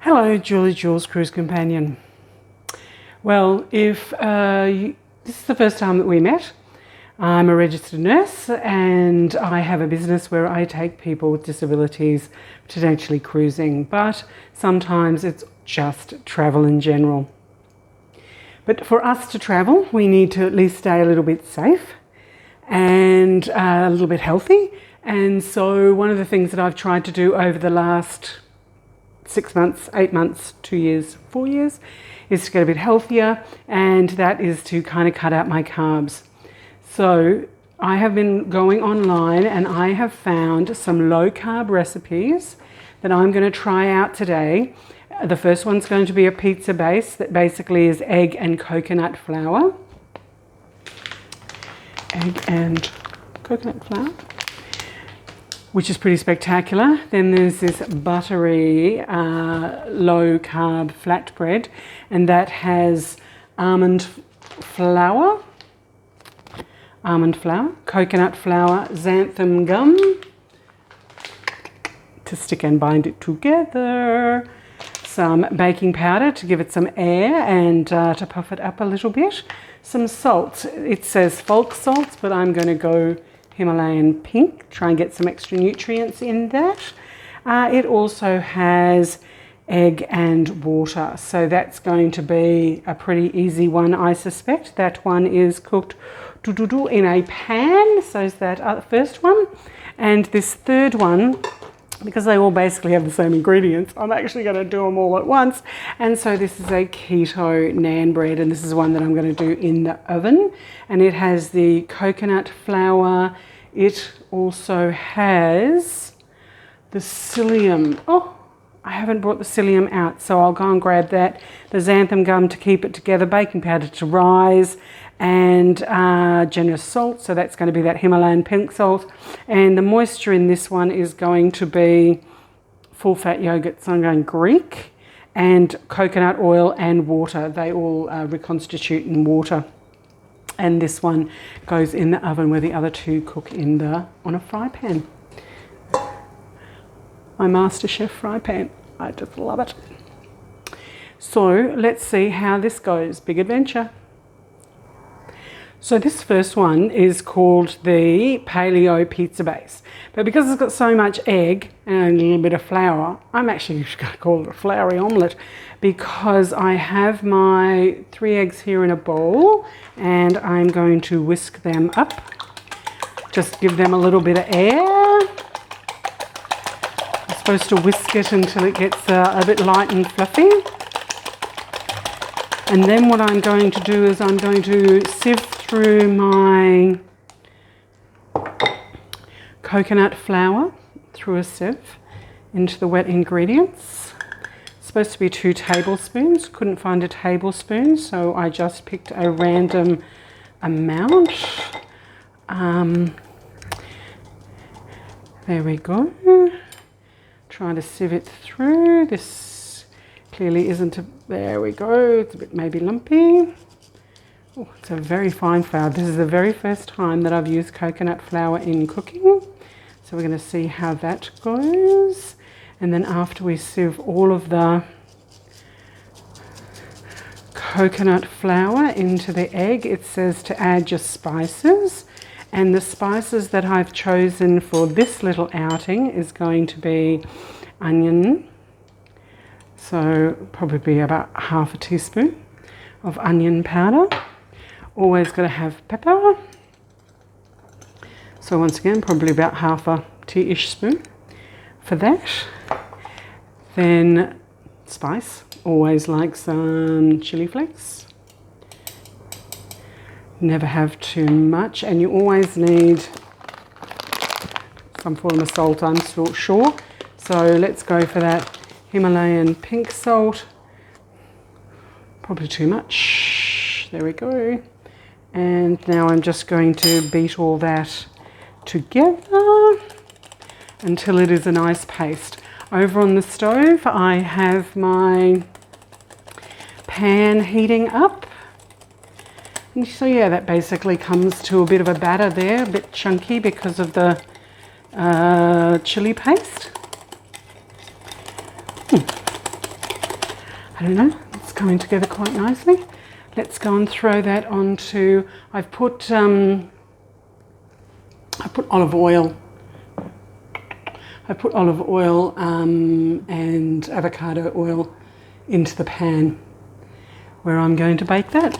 Hello, Jules Cruise Companion. Well, if this is the first time that we met, I'm a registered nurse and I have a business where I take people with disabilities potentially cruising, but sometimes it's just travel in general. But for us to travel, we need to at least stay a little bit safe and a little bit healthy. And so one of the things that I've tried to do over the last 6 months, 8 months, 2 years, 4 years, is to get a bit healthier, and that is to kind of cut out my carbs. So I have been going online and I have found some low-carb recipes that I'm going to try out today. The first one's going to be a pizza base that basically is egg and coconut flour. Egg and coconut flour, which is pretty spectacular. Then there's this Buttery low-carb flatbread, and that has almond flour, coconut flour, xanthan gum to stick and bind it together, some baking powder to give it some air and to puff it up a little bit, some salt. It says folk salts, but I'm going to go Himalayan pink, try and get some extra nutrients in that. It also has egg and water, so that's going to be a pretty easy one, I suspect. That one is cooked in a pan, so is that first one. And this third one, because they all basically have the same ingredients, I'm actually going to do them all at once. And so this is a Keto Nan Bread, and this is one that I'm going to do in the oven. And it has the coconut flour. It also has the psyllium. Oh, I haven't brought the psyllium out, so I'll go and grab that. The xanthan gum to keep it together, baking powder to rise, and generous salt, so that's going to be that Himalayan pink salt. And the moisture in this one is going to be full fat yogurt, so I'm going Greek, and coconut oil and water. They all reconstitute in water. And this one goes in the oven where the other two cook on a fry pan. My MasterChef fry pan. I just love it. So let's see how this goes. Big adventure. So this first one is called the paleo pizza base. But because it's got so much egg and a little bit of flour, I'm actually just going to call it a floury omelet, because I have my 3 eggs here in a bowl and I'm going to whisk them up. Just give them a little bit of air. I'm supposed to whisk it until it gets a bit light and fluffy. And then what I'm going to do is I'm going to sieve through my coconut flour through a sieve into the wet ingredients. It's supposed to be 2 tablespoons. Couldn't find a tablespoon, so I just picked a random amount. There we go. Trying to sieve it through. This clearly isn't there we go. It's a bit maybe lumpy. Oh, it's a very fine flour. This is the very first time that I've used coconut flour in cooking. So we're going to see how that goes. And then after we sieve all of the coconut flour into the egg, it says to add your spices. And the spices that I've chosen for this little outing is going to be onion. So probably about half a teaspoon of onion powder. Always got to have pepper. So once again, probably about half a tea-ish spoon for that. Then spice, always like some chili flakes. Never have too much, and you always need some form of salt, I'm still sure. So let's go for that Himalayan pink salt. Probably too much. There we go. And now I'm just going to beat all that together until it is a nice paste. Over on the stove, I have my pan heating up. And so yeah, that basically comes to a bit of a batter there, a bit chunky because of the chili paste. I don't know, it's coming together quite nicely. Let's go and throw that onto, I put olive oil. I put olive oil and avocado oil into the pan where I'm going to bake that.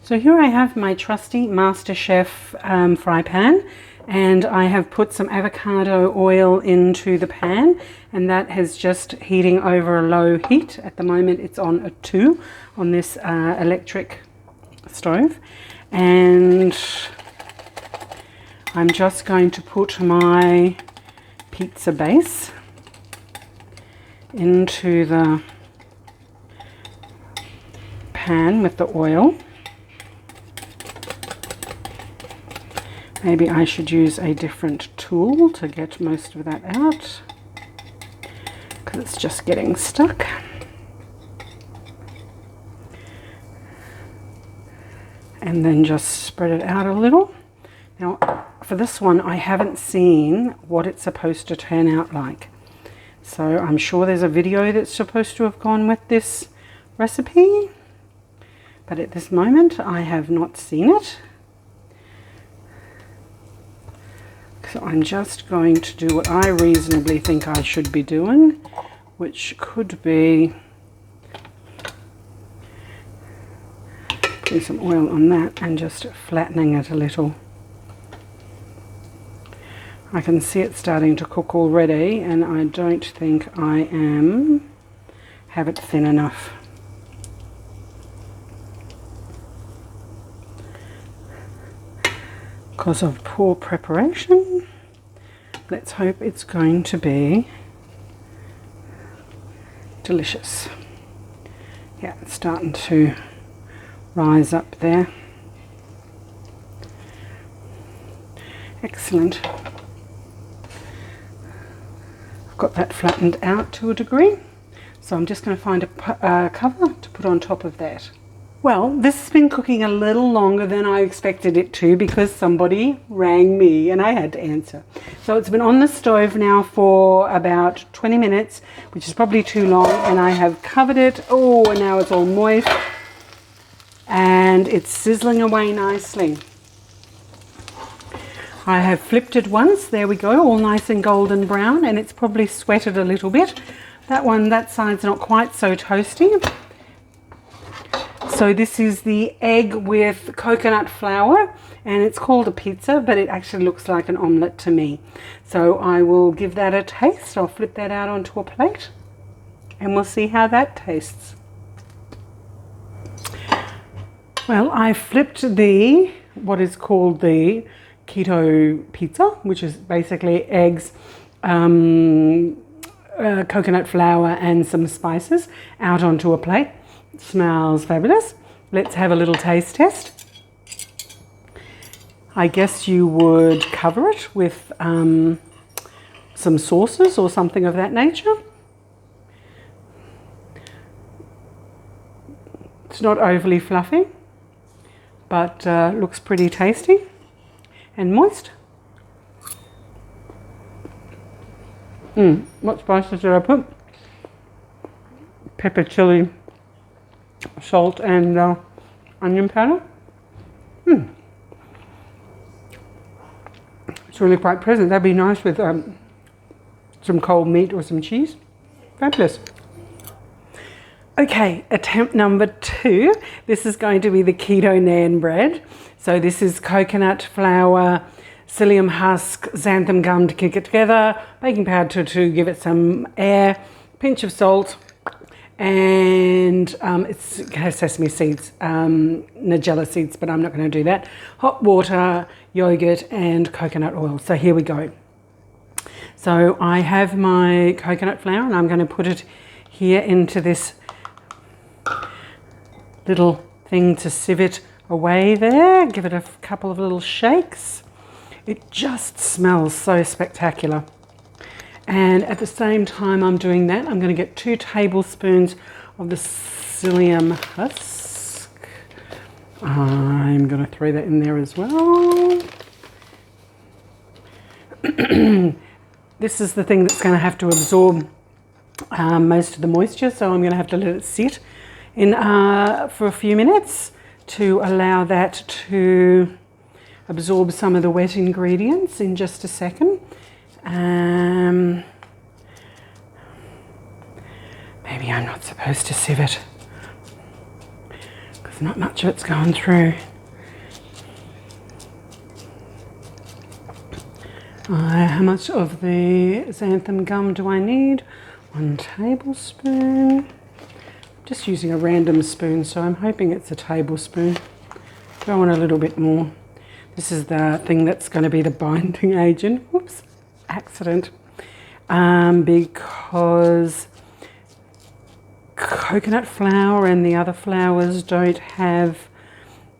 So here I have my trusty MasterChef fry pan, and I have put some avocado oil into the pan, and that is just heating over a low heat. At the moment it's on a 2 on this electric stove, and I'm just going to put my pizza base into the pan with the oil. Maybe I should use a different tool to get most of that out, because it's just getting stuck. And then just spread it out a little. Now, for this one, I haven't seen what it's supposed to turn out like. So I'm sure there's a video that's supposed to have gone with this recipe, but at this moment I have not seen it. So I'm just going to do what I reasonably think I should be doing, which could be putting some oil on that and just flattening it a little. I can see it starting to cook already, and I don't think I have it thin enough. Because of poor preparation. Let's hope it's going to be delicious. Yeah, it's starting to rise up there. Excellent. I've got that flattened out to a degree, so I'm just going to find a cover to put on top of that. Well, this has been cooking a little longer than I expected it to, because somebody rang me and I had to answer. So it's been on the stove now for about 20 minutes, which is probably too long, and I have covered it. Oh, and now it's all moist and it's sizzling away nicely. I have flipped it once. There we go, all nice and golden brown, and it's probably sweated a little bit. That side's not quite so toasty. So this is the egg with coconut flour, and it's called a pizza, but it actually looks like an omelette to me. So I will give that a taste. I'll flip that out onto a plate and we'll see how that tastes. Well, I flipped what is called the Keto Pizza, which is basically eggs, coconut flour and some spices, out onto a plate. It smells fabulous. Let's have a little taste test. I guess you would cover it with some sauces or something of that nature. It's not overly fluffy, but looks pretty tasty and moist. What spices did I put? Pepper, chili, salt and onion powder. It's really quite pleasant. That'd be nice with some cold meat or some cheese. Fabulous. Okay, attempt number 2. This is going to be the Keto Nan Bread. So this is coconut flour, psyllium husk, xanthan gum to kick it together, baking powder to give it some air, pinch of salt, and it has sesame seeds, nigella seeds, but I'm not going to do that. Hot water, yogurt, and coconut oil. So here we go. So I have my coconut flour, and I'm going to put it here into this little thing to sieve it away there. Give it a couple of little shakes. It just smells so spectacular. And at the same time I'm doing that, I'm going to get 2 tablespoons of the psyllium husk. I'm going to throw that in there as well. this is the thing that's going to have to absorb most of the moisture, so I'm going to have to let it sit in for a few minutes to allow that to absorb some of the wet ingredients in just a second. Maybe I'm not supposed to sieve it because not much of it's gone through. How much of the xanthan gum do I need? 1 tablespoon. Just using a random spoon, so I'm hoping it's a tablespoon. Throw in a little bit more. This is the thing that's going to be the binding agent. Whoops, accident. Because coconut flour and the other flours don't have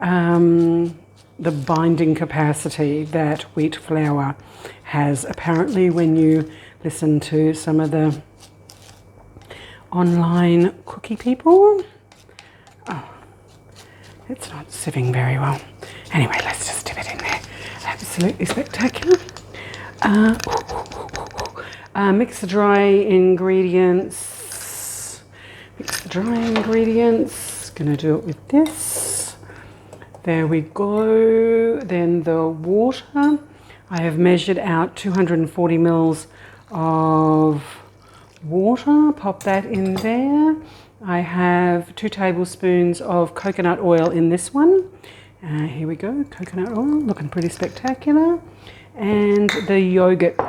the binding capacity that wheat flour has. Apparently, when you listen to some of the online cookie people, oh, it's not sieving very well. Anyway, let's just dip it in there. Absolutely spectacular. Mix the dry ingredients. Gonna do it with this. There we go. Then the water. I have measured out 240 mils of water. Pop that in there. I have 2 tablespoons of coconut oil in this one. Here we go, coconut oil, looking pretty spectacular. And the yogurt.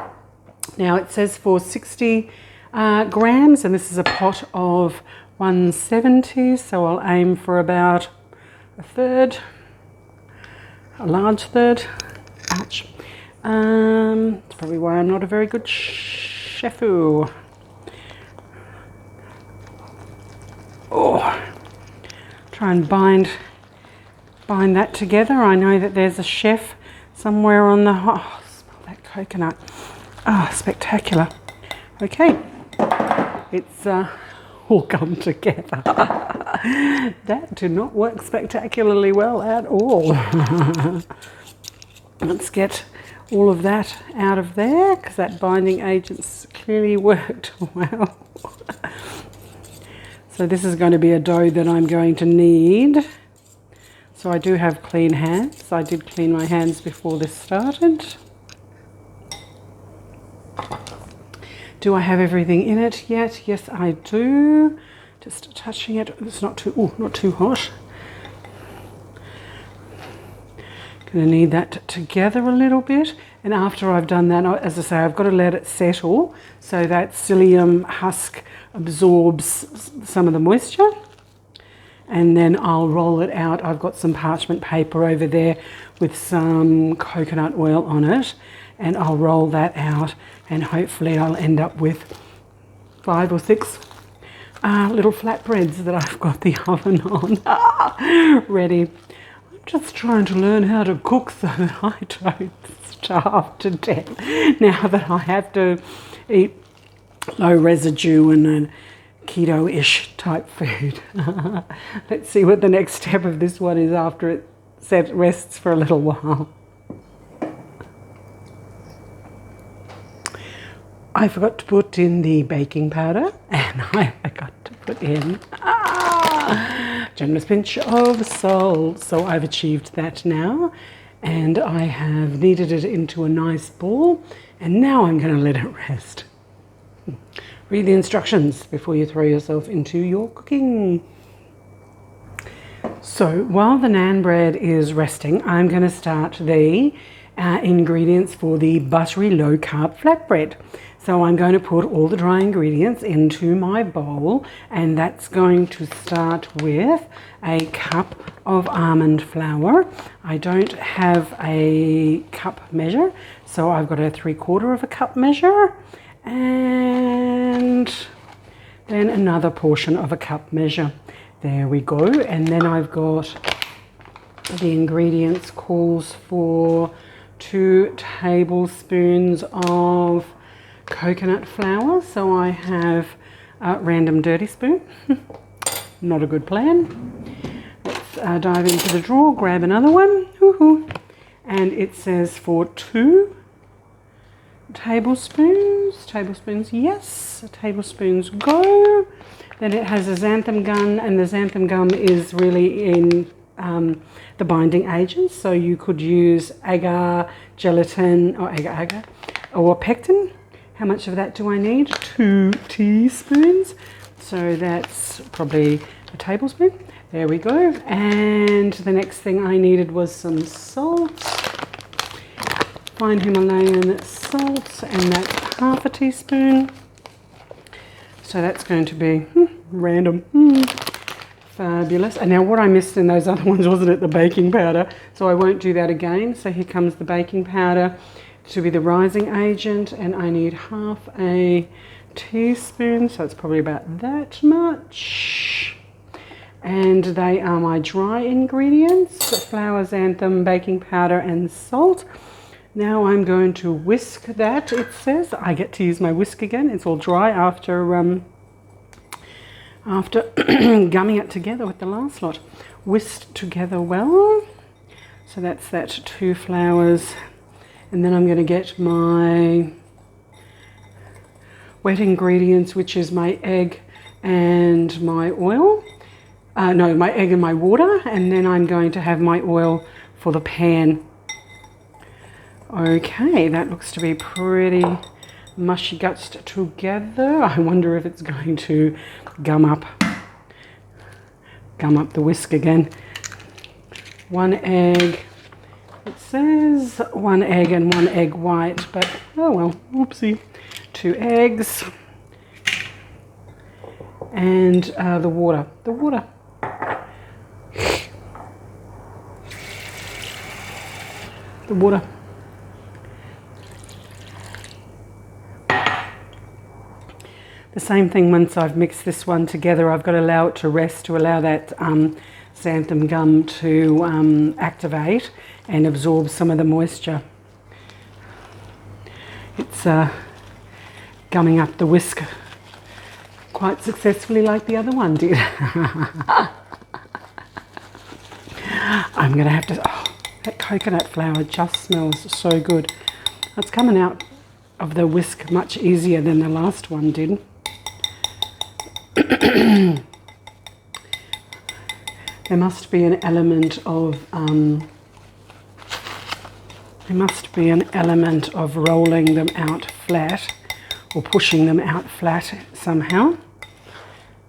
Now it says for 60 grams, and this is a pot of 170, so I'll aim for about a third, a large third. Ouch. That's probably why I'm not a very good chef-oo. Oh, try and bind that together. I know that there's a chef somewhere on the... Oh, smell that coconut. Oh, spectacular. Okay, it's all come together. That did not work spectacularly well at all. Let's get all of that out of there because that binding agent's clearly worked well. So this is going to be a dough that I'm going to need. So I do have clean hands. I did clean my hands before this started. Do I have everything in it yet? Yes, I do. Just touching it. It's not too hot. Going to need that together a little bit. And after I've done that, as I say, I've got to let it settle so that psyllium husk absorbs some of the moisture. And then I'll roll it out. I've got some parchment paper over there with some coconut oil on it. And I'll roll that out and hopefully I'll end up with 5 or 6 little flatbreads that I've got the oven on ready. I'm just trying to learn how to cook so that I don't starve to death now that I have to eat low residue and keto-ish type food. Let's see what the next step of this one is after it rests for a little while. I forgot to put in the baking powder and I forgot to put in a generous pinch of salt. So I've achieved that now and I have kneaded it into a nice ball and now I'm going to let it rest. Read the instructions before you throw yourself into your cooking. So while the naan bread is resting, I'm going to start the ingredients for the buttery low-carb flatbread. So I'm going to put all the dry ingredients into my bowl and that's going to start with a cup of almond flour. I don't have a cup measure, so I've got a 3/4 cup measure and then another portion of a cup measure. There we go. And then I've got the ingredients calls for 2 tablespoons of coconut flour. So I have a random dirty spoon. Not a good plan. Let's dive into the drawer, grab another one. Woohoo. And it says for 2 tablespoons. Tablespoons, yes. Tablespoons go. Then it has a xanthan gum, and the xanthan gum is really in the binding agents. So you could use agar, gelatin, or agar, or pectin. How much of that do I need? 2 teaspoons. So that's probably a tablespoon. There we go. And the next thing I needed was some salt. Fine Himalayan salt, and that's half a teaspoon. So that's going to be random. Fabulous. And now what I missed in those other ones, wasn't it, the baking powder? So I won't do that again. So here comes the baking powder to be the rising agent, and I need half a teaspoon, so it's probably about that much. And they are my dry ingredients: flour, xanthan, baking powder, and salt. Now I'm going to whisk that. It says I get to use my whisk again. It's all dry after gumming it together with the last lot. Whisked together well. So that's that 2 flours. And then I'm going to get my wet ingredients, which is my egg and my oil. My egg and my water. And then I'm going to have my oil for the pan. Okay, that looks to be pretty mushy guts together. I wonder if it's going to gum up the whisk again. 1 egg. It says 1 egg and 1 egg white, but oh well, oopsie. 2 eggs. And the water. The water. The same thing, once I've mixed this one together, I've got to allow it to rest, to allow that xanthan gum to activate and absorb some of the moisture. It's gumming up the whisk quite successfully like the other one did. I'm going to have to... Oh, that coconut flour just smells so good. It's coming out of the whisk much easier than the last one did. There must be an element of rolling them out flat or pushing them out flat somehow.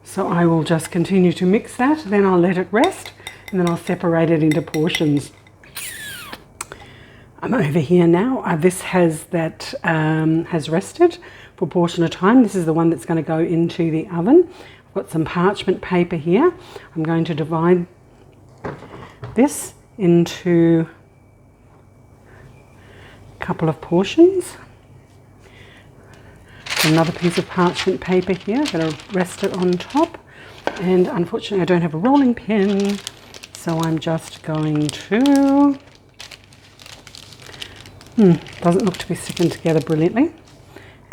So I will just continue to mix that, then I'll let it rest, and then I'll separate it into portions. I'm over here now. This has rested for a portion of time. This is the one that's going to go into the oven. I've got some parchment paper here. I'm going to divide this into a couple of portions. Another piece of parchment paper here. I'm going to rest it on top. And unfortunately, I don't have a rolling pin, so I'm just going to... doesn't look to be sticking together brilliantly,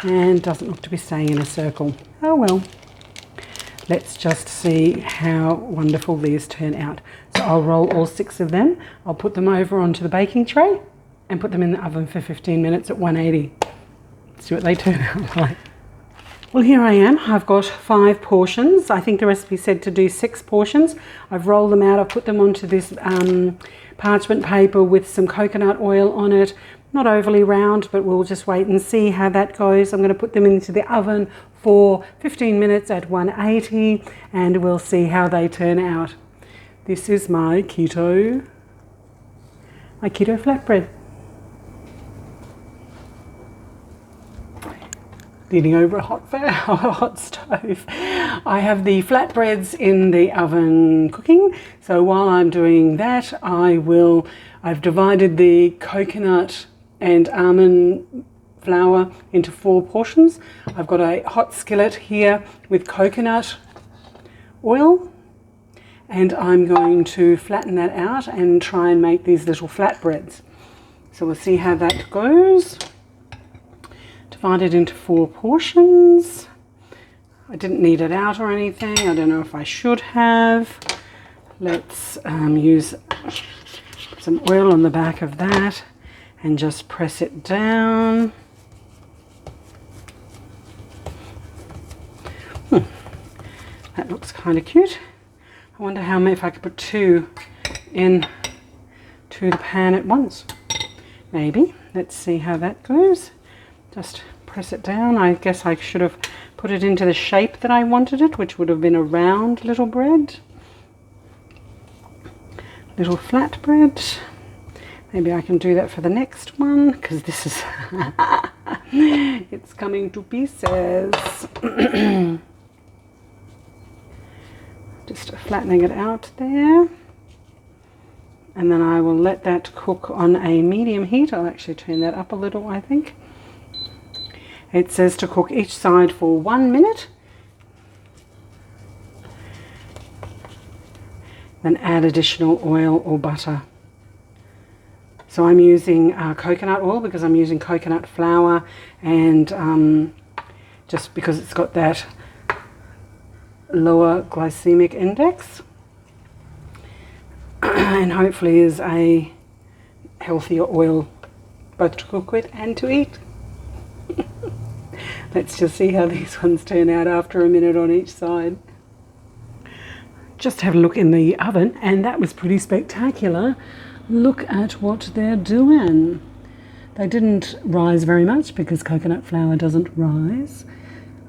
and doesn't look to be staying in a circle. Oh well. Let's just see how wonderful these turn out. So I'll roll all 6 of them. I'll put them over onto the baking tray and put them in the oven for 15 minutes at 180. See what they turn out like. Well, here I am. I've got 5 portions. I think the recipe said to do 6 portions. I've rolled them out. I've put them onto this parchment paper with some coconut oil on it. Not overly round, but we'll just wait and see how that goes. I'm going to put them into the oven for 15 minutes at 180, and we'll see how they turn out. This is my keto flatbread. Leaning over a hot stove. I have the flatbreads in the oven cooking. So while I'm doing that, I've divided the coconut and almond flour into 4 portions. I've got a hot skillet here with coconut oil, and I'm going to flatten that out and try and make these little flatbreads. So we'll see how that goes. Divided into 4 portions. I didn't knead it out or anything. I don't know if I should have. Let's use some oil on the back of that and just press it down. That looks kind of cute. I wonder how many, if I could put 2 in to the pan at once. Maybe. Let's see how that goes. Just press it down. I guess I should have put it into the shape that I wanted it, which would have been a round little bread. Little flat bread. Maybe I can do that for the next one, because this is it's coming to pieces. Just flattening it out there. And then I will let that cook on a medium heat. I'll actually turn that up a little, I think. It says to cook each side for 1 minute. Then add additional oil or butter. So I'm using coconut oil because I'm using coconut flour, and just because it's got that lower glycemic index. And hopefully is a healthier oil both to cook with and to eat. Let's just see how these ones turn out after a minute on each side. Just have a look in the oven, and that was pretty spectacular. Look at what they're doing. They didn't rise very much because coconut flour doesn't rise,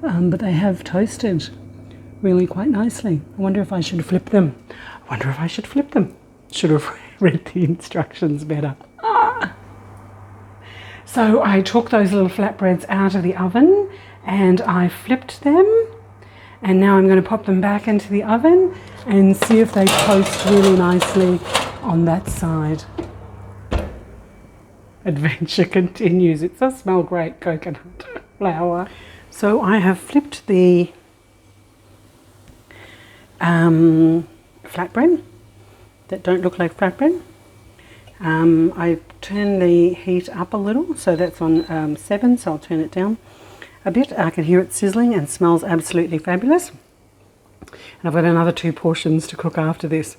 but they have toasted really quite nicely. I wonder if I should flip them. Should have read the instructions better. So I took those little flatbreads out of the oven and I flipped them, and now I'm going to pop them back into the oven and see if they toast really nicely on that side. Adventure continues. It does smell great, coconut flour. So I have flipped the flatbread that don't look like flatbread. I turn the heat up a little, so that's on 7, so I'll turn it down a bit. I can hear it sizzling and smells absolutely fabulous. And I've got another 2 portions to cook after this.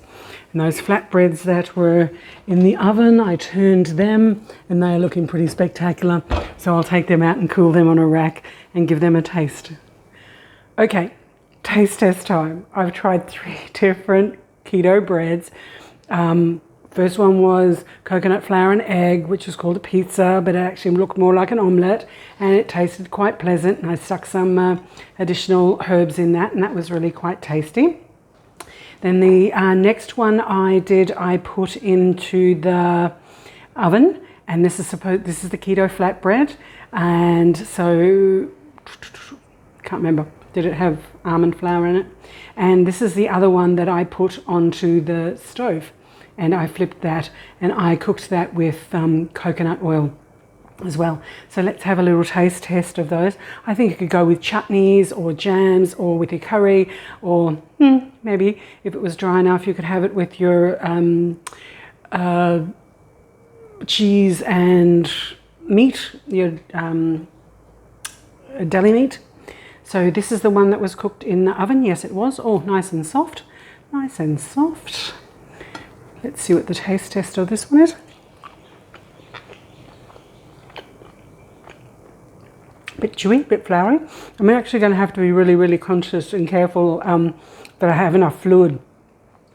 And those flatbreads that were in the oven, I turned them and they are looking pretty spectacular. So I'll take them out and cool them on a rack and give them a taste. Okay, taste test time. I've tried 3 different keto breads. First one was coconut flour and egg, which was called a pizza, but it actually looked more like an omelet, and it tasted quite pleasant. And I stuck some additional herbs in that, and that was really quite tasty. Then the next one I put into the oven, and this is the keto flatbread, and so can't remember. Did it have almond flour in it? And this is the other one that I put onto the stove. And I flipped that and I cooked that with coconut oil as well. So let's have a little taste test of those. I think you could go with chutneys or jams or with your curry, or maybe if it was dry enough you could have it with your cheese and meat, your deli meat. So this is the one that was cooked in the oven. Yes, it was. Oh, nice and soft. Nice and soft. Let's see what the taste test of this one is. A bit chewy, a bit floury. I'm actually going to have to be really, really conscious and careful that I have enough fluid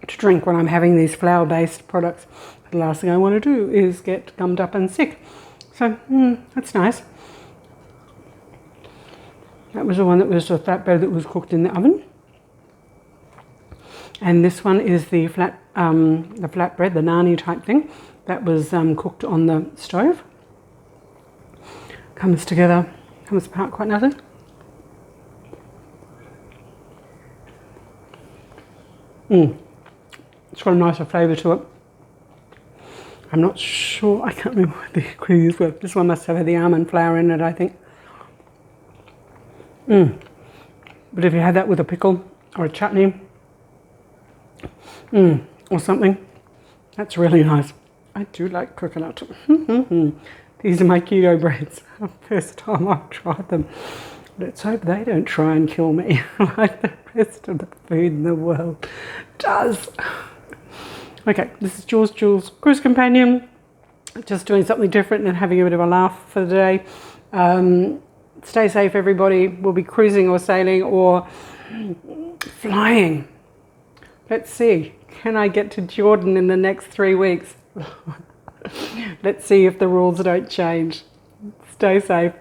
to drink when I'm having these flour-based products. The last thing I want to do is get gummed up and sick. So, that's nice. That was the one that was a flatbread that was cooked in the oven. And this one is the flatbread, the nani type thing, that was cooked on the stove. Comes apart quite nicely. It's got a nicer flavour to it. I'm not sure, I can't remember what the ingredients were. This one must have had the almond flour in it, I think. But if you had that with a pickle or a chutney, or something, that's really nice. I do like coconut. These are my keto breads. First time I've tried them. Let's hope they don't try and kill me like the rest of the food in the world does. Okay, this is Jules Cruise Companion. Just doing something different and having a bit of a laugh for the day. Stay safe, everybody. We'll be cruising or sailing or flying. Let's see. Can I get to Jordan in the next 3 weeks? Let's see if the rules don't change. Stay safe.